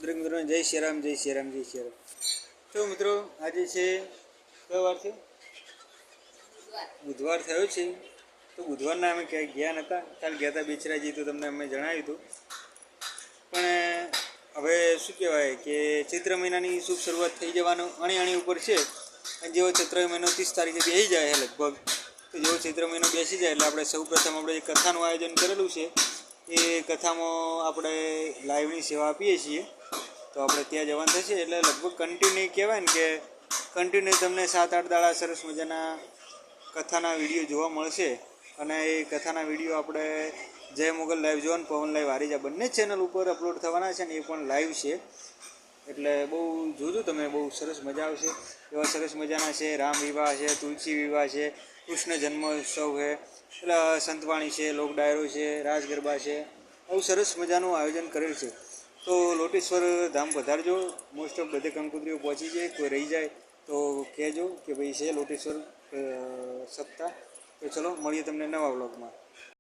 દરેક મિત્રોને જય શ્રી રામ, જય શ્રી રામ, જય શ્રી રામ. તો મિત્રો આજે છે કયો વાર છે? બુધવાર થયો છે. તો બુધવારના અમે ક્યાંય ગયા નહોતા, કાલ ગયા હતા બેચરાજી, તો તમને અમે જણાવ્યું હતું. પણ હવે શું કહેવાય કે ચૈત્ર મહિનાની શુભ શરૂઆત થઈ જવાનું અણી ઉપર છે. અને જેવો ચૈત્ર મહિનો 30 તારીખે બેસી જાય લગભગ, તો જેવો ચૈત્ર મહિનો બેસી જાય એટલે આપણે સૌ પ્રથમ આપણે એક કથાનું આયોજન કરેલું છે. એ કથામાં આપણે લાઈવની સેવા આપીએ છીએ. તો આપણે ત્યાં જવાનું થશે એટલે લગભગ કન્ટિન્યુ કહેવાય ને કે કન્ટિન્યુ તમને 7-8 દાડા સરસ મજાના કથાના વિડીયો જોવા મળશે. અને એ કથાના વિડીયો આપણે જય મોગલ લાઈવ જોન, પવન લાઈવ હારીજા બંને ચેનલ ઉપર અપલોડ થવાના છે ને એ પણ લાઈવ છે. એટલે બહુ જોજો તમે, બહુ સરસ મજા આવશે. એવા સરસ મજાના છે રામ વિવાહ છે, તુલસી વિવાહ છે, કૃષ્ણ જન્મોત્સવ છે, એટલે સંતવાણી છે, લોક ડાયરો છે, રાસ ગરબા છે. બહુ સરસ મજાનું આયોજન કરેલ છે. તો લોટેશ્વર ધામ પધારજો. મોસ્ટ ઓફ બધે કંકોત્રીઓ પહોંચી જાય, કોઈ રહી જાય તો કહેજો કે ભાઈ છે લોટેશ્વર સપ્તાહ. તો ચલો મળીએ તમને નવા વ્લોગમાં.